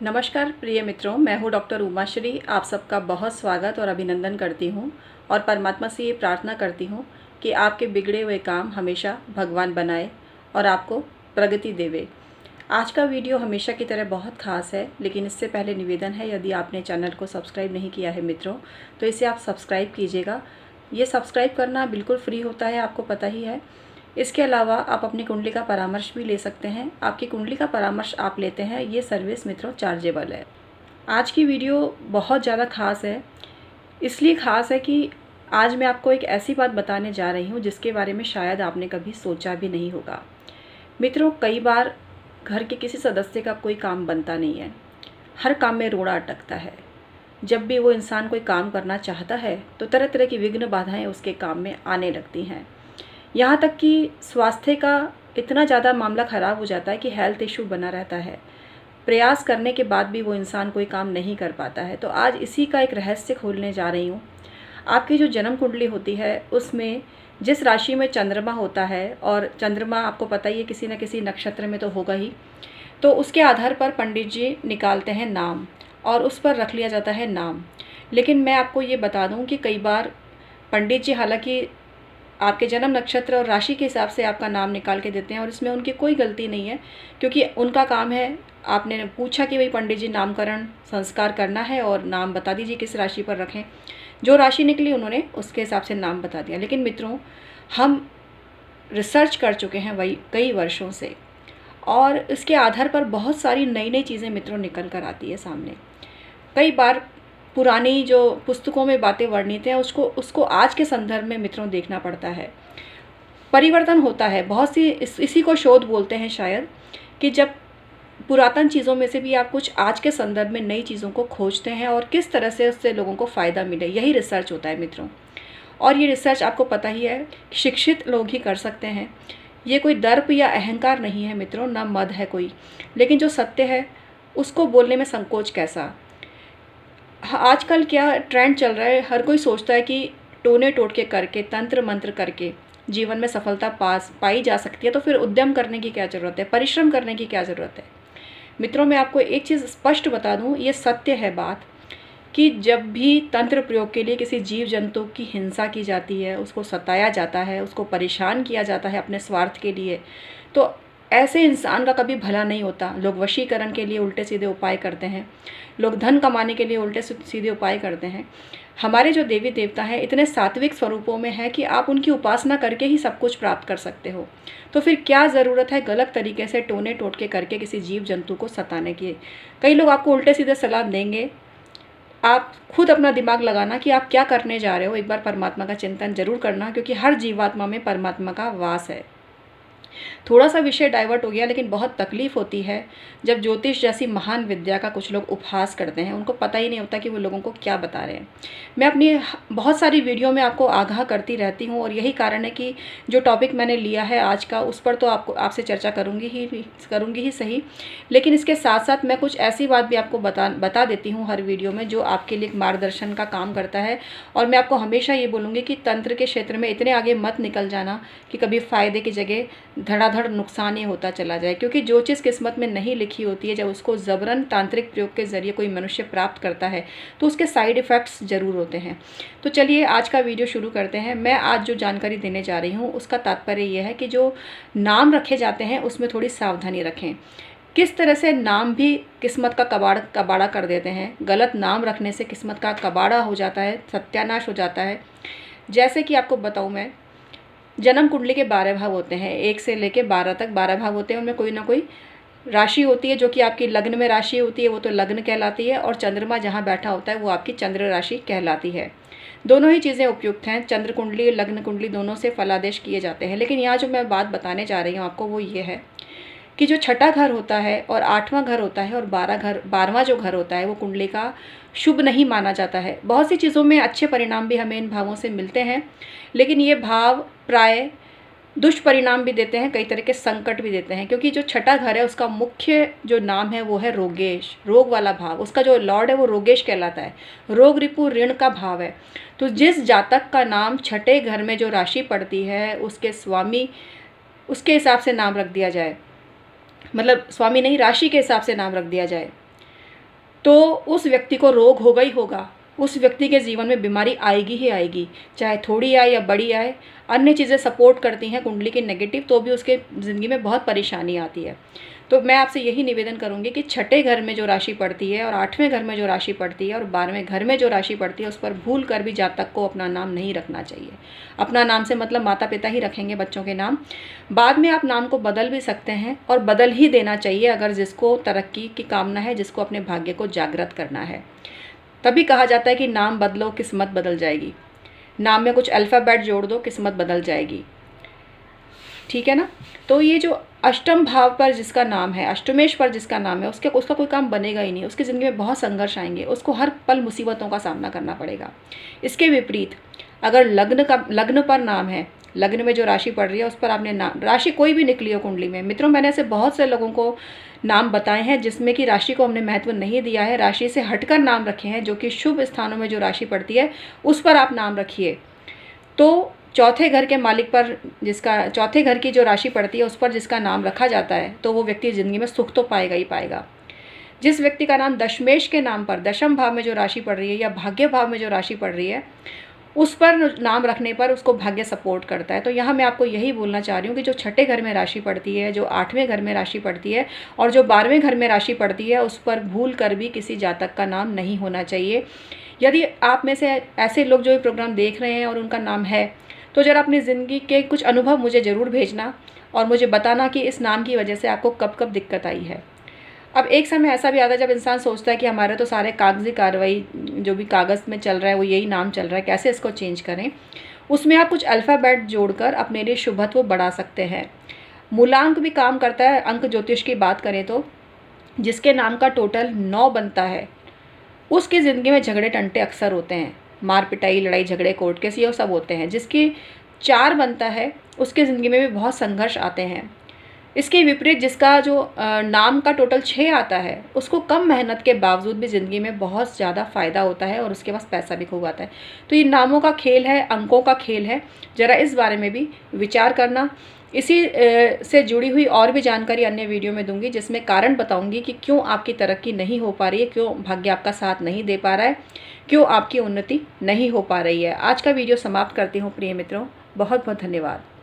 नमस्कार प्रिय मित्रों, मैं हूँ डॉक्टर उमाश्री। आप सबका बहुत स्वागत और अभिनंदन करती हूँ और परमात्मा से ये प्रार्थना करती हूँ कि आपके बिगड़े हुए काम हमेशा भगवान बनाए और आपको प्रगति देवे। आज का वीडियो हमेशा की तरह बहुत खास है, लेकिन इससे पहले निवेदन है, यदि आपने चैनल को सब्सक्राइब नहीं किया है मित्रों, तो इसे आप सब्सक्राइब कीजिएगा। ये सब्सक्राइब करना बिल्कुल फ्री होता है, आपको पता ही है। इसके अलावा आप अपनी कुंडली का परामर्श भी ले सकते हैं। आपकी कुंडली का परामर्श आप लेते हैं, ये सर्विस मित्रों चार्जेबल है। आज की वीडियो बहुत ज़्यादा ख़ास है। इसलिए ख़ास है कि आज मैं आपको एक ऐसी बात बताने जा रही हूँ जिसके बारे में शायद आपने कभी सोचा भी नहीं होगा। मित्रों, कई बार घर के किसी सदस्य का कोई काम बनता नहीं है, हर काम में रोड़ा अटकता है। जब भी वो इंसान कोई काम करना चाहता है तो तरह तरह की विघ्न बाधाएं उसके काम में आने लगती हैं। यहाँ तक कि स्वास्थ्य का इतना ज़्यादा मामला ख़राब हो जाता है कि हेल्थ इशू बना रहता है। प्रयास करने के बाद भी वो इंसान कोई काम नहीं कर पाता है। तो आज इसी का एक रहस्य खोलने जा रही हूँ। आपकी जो जन्म कुंडली होती है उसमें जिस राशि में चंद्रमा होता है, और चंद्रमा आपको पता ही है किसी न किसी नक्षत्र में तो होगा ही, तो उसके आधार पर पंडित जी निकालते हैं नाम और उस पर रख लिया जाता है नाम। लेकिन मैं आपको ये बता दूँ कि कई बार पंडित जी हालांकि आपके जन्म नक्षत्र और राशि के हिसाब से आपका नाम निकाल के देते हैं और इसमें उनकी कोई गलती नहीं है, क्योंकि उनका काम है। आपने पूछा कि भाई पंडित जी नामकरण संस्कार करना है और नाम बता दीजिए किस राशि पर रखें। जो राशि निकली उन्होंने उसके हिसाब से नाम बता दिया। लेकिन मित्रों, हम रिसर्च कर चुके हैं वही कई वर्षों से, और इसके आधार पर बहुत सारी नई नई चीज़ें मित्रों निकल कर आती है सामने। कई बार पुरानी जो पुस्तकों में बातें वर्णित हैं उसको आज के संदर्भ में मित्रों देखना पड़ता है। परिवर्तन होता है बहुत सी, इसी को शोध बोलते हैं शायद, कि जब पुरातन चीज़ों में से भी आप कुछ आज के संदर्भ में नई चीज़ों को खोजते हैं और किस तरह से उससे लोगों को फ़ायदा मिले, यही रिसर्च होता है मित्रों। और ये रिसर्च आपको पता ही है शिक्षित लोग ही कर सकते हैं। ये कोई दर्प या अहंकार नहीं है मित्रों, ना मद है कोई। लेकिन जो सत्य है उसको बोलने में संकोच कैसा। आजकल क्या ट्रेंड चल रहा है, हर कोई सोचता है कि टोने टोटके करके तंत्र मंत्र करके जीवन में सफलता पाई जा सकती है। तो फिर उद्यम करने की क्या ज़रूरत है, परिश्रम करने की क्या ज़रूरत है। मित्रों, मैं आपको एक चीज़ स्पष्ट बता दूं, ये सत्य है बात, कि जब भी तंत्र प्रयोग के लिए किसी जीव जंतु की हिंसा की जाती है, उसको सताया जाता है, उसको परेशान किया जाता है अपने स्वार्थ के लिए, तो ऐसे इंसान का कभी भला नहीं होता। लोग वशीकरण के लिए उल्टे सीधे उपाय करते हैं, लोग धन कमाने के लिए उल्टे सीधे उपाय करते हैं। हमारे जो देवी देवता हैं इतने सात्विक स्वरूपों में है कि आप उनकी उपासना करके ही सब कुछ प्राप्त कर सकते हो। तो फिर क्या ज़रूरत है गलत तरीके से टोने टोटके करके किसी जीव जंतु को सताने की। कई लोग आपको उल्टे सीधे सलाह देंगे, आप खुद अपना दिमाग लगाना कि आप क्या करने जा रहे हो। एक बार परमात्मा का चिंतन जरूर करना, क्योंकि हर जीवात्मा में परमात्मा का वास है। थोड़ा सा विषय डाइवर्ट हो गया, लेकिन बहुत तकलीफ़ होती है जब ज्योतिष जैसी महान विद्या का कुछ लोग उपहास करते हैं। उनको पता ही नहीं होता कि वो लोगों को क्या बता रहे हैं। मैं अपनी बहुत सारी वीडियो में आपको आगाह करती रहती हूँ, और यही कारण है कि जो टॉपिक मैंने लिया है आज का, उस पर तो आपसे चर्चा करूँगी ही सही, लेकिन इसके साथ साथ मैं कुछ ऐसी बात भी आपको बता देती हूँ हर वीडियो में जो आपके लिए मार्गदर्शन का काम करता है। और मैं आपको हमेशा ये बोलूँगी कि तंत्र के क्षेत्र में इतने आगे मत निकल जाना कि कभी फ़ायदे की जगह धड़ाधड़ नुकसान ही होता चला जाए। क्योंकि जो चीज़ किस्मत में नहीं लिखी होती है, जब उसको ज़बरन तांत्रिक प्रयोग के ज़रिए कोई मनुष्य प्राप्त करता है तो उसके साइड इफ़ेक्ट्स ज़रूर होते हैं। तो चलिए आज का वीडियो शुरू करते हैं। मैं आज जो जानकारी देने जा रही हूँ उसका तात्पर्य यह है कि जो नाम रखे जाते हैं उसमें थोड़ी सावधानी रखें। किस तरह से नाम भी किस्मत का कबाड़ा कर देते हैं। गलत नाम रखने से किस्मत का कबाड़ा हो जाता है, सत्यानाश हो जाता है। जैसे कि आपको बताऊँ, मैं जन्म कुंडली के 12 भाव होते हैं, 1 से लेकर 12 तक 12 भाव होते हैं। उनमें कोई ना कोई राशि होती है, जो कि आपकी लग्न में राशि होती है, वो तो लग्न कहलाती है, और चंद्रमा जहाँ बैठा होता है वो आपकी चंद्र राशि कहलाती है। दोनों ही चीज़ें उपयुक्त हैं, चंद्र कुंडली लग्न कुंडली दोनों से फलादेश किए जाते हैं। लेकिन यहाँ जो मैं बात बताने जा रही हूँ आपको वो ये है कि जो छठा घर होता है और 8वां घर होता है और 12वां जो घर होता है वो कुंडली का शुभ नहीं माना जाता है। बहुत सी चीज़ों में अच्छे परिणाम भी हमें इन भावों से मिलते हैं, लेकिन ये भाव प्राय दुष्परिणाम भी देते हैं, कई तरह के संकट भी देते हैं। क्योंकि जो छठा घर है उसका मुख्य जो नाम है वो है रोगेश, रोग वाला भाव। उसका जो लॉर्ड है वो रोगेश कहलाता है, रोग रिपु ऋण का भाव है। तो जिस जातक का नाम छठे घर में जो राशि पड़ती है उसके स्वामी, उसके हिसाब से नाम रख दिया जाए, मतलब स्वामी नहीं, राशि के हिसाब से नाम रख दिया जाए। तो उस व्यक्ति को रोग होगा ही होगा, उस व्यक्ति के जीवन में बीमारी आएगी ही आएगी, चाहे थोड़ी आए या बड़ी आए। अन्य चीज़ें सपोर्ट करती हैं कुंडली की नेगेटिव, तो भी उसके ज़िंदगी में बहुत परेशानी आती है। तो मैं आपसे यही निवेदन करूंगी कि छठे घर में जो राशि पड़ती है और 8वें घर में जो राशि पड़ती है और 12वें घर में जो राशि पड़ती है, उस पर भूल कर भी जातक को अपना नाम नहीं रखना चाहिए। अपना नाम से मतलब माता पिता ही रखेंगे बच्चों के नाम। बाद में आप नाम को बदल भी सकते हैं और बदल ही देना चाहिए अगर जिसको तरक्की की कामना है, जिसको अपने भाग्य को जागृत करना है। तभी कहा जाता है कि नाम बदलो किस्मत बदल जाएगी। नाम में कुछ अल्फ़ाबेट जोड़ दो, किस्मत बदल जाएगी। ठीक है ना। तो ये जो अष्टम भाव पर जिसका नाम है, अष्टमेश पर जिसका नाम है, उसका कोई काम बनेगा ही नहीं। उसकी ज़िंदगी में बहुत संघर्ष आएंगे, उसको हर पल मुसीबतों का सामना करना पड़ेगा। इसके विपरीत अगर लग्न पर नाम है, लग्न में जो राशि पड़ रही है उस पर आपने नाम, राशि कोई भी निकली हो कुंडली में, मित्रों मैंने ऐसे बहुत से लोगों को नाम बताए हैं जिसमें कि राशि को हमने महत्व नहीं दिया है, राशि से हटकर नाम रखे हैं, जो कि शुभ स्थानों में जो राशि पड़ती है उस पर आप नाम रखिए। तो चौथे घर के मालिक पर जिसका, चौथे घर की जो राशि पड़ती है उस पर जिसका नाम रखा जाता है, तो वो व्यक्ति ज़िंदगी में सुख तो पाएगा ही पाएगा। जिस व्यक्ति का नाम दशमेश के नाम पर, दशम भाव में जो राशि पड़ रही है या भाग्य भाव में जो राशि पड़ रही है, उस पर नाम रखने पर उसको भाग्य सपोर्ट करता है। तो यहाँ मैं आपको यही बोलना चाह रही हूँ कि जो छठे घर में राशि पड़ती है, जो 8वें घर में राशि पड़ती है और जो 12वें घर में राशि पड़ती है, उस पर भूल कर भी किसी जातक का नाम नहीं होना चाहिए। यदि आप में से ऐसे लोग जो ये प्रोग्राम देख रहे हैं और उनका नाम है, तो ज़रा अपनी ज़िंदगी के कुछ अनुभव मुझे ज़रूर भेजना और मुझे बताना कि इस नाम की वजह से आपको कब कब दिक्कत आई है। अब एक समय ऐसा भी आता है जब इंसान सोचता है कि हमारे तो सारे कागजी कार्रवाई जो भी कागज़ में चल रहा है वो यही नाम चल रहा है, कैसे इसको चेंज करें। उसमें आप कुछ अल्फ़ाबेट जोड़कर अपने लिए शुभत्व बढ़ा सकते हैं। मूलांक भी काम करता है। अंक ज्योतिष की बात करें तो जिसके नाम का टोटल 9 बनता है, उसकी ज़िंदगी में झगड़े टंटे अक्सर होते हैं, मार पिटाई लड़ाई झगड़े कोर्ट केस ये सब होते हैं। जिसकी 4 बनता है उसकी ज़िंदगी में भी बहुत संघर्ष आते हैं। इसके विपरीत जिसका जो नाम का टोटल 6 आता है, उसको कम मेहनत के बावजूद भी ज़िंदगी में बहुत ज़्यादा फ़ायदा होता है और उसके पास पैसा भी खूब आता है। तो ये नामों का खेल है, अंकों का खेल है। ज़रा इस बारे में भी विचार करना। इसी से जुड़ी हुई और भी जानकारी अन्य वीडियो में दूंगी, जिसमें कारण बताऊंगी कि क्यों आपकी तरक्की नहीं हो पा रही है, क्यों भाग्य आपका साथ नहीं दे पा रहा है, क्यों आपकी उन्नति नहीं हो पा रही है। आज का वीडियो समाप्त करती हूँ प्रिय मित्रों। बहुत बहुत धन्यवाद।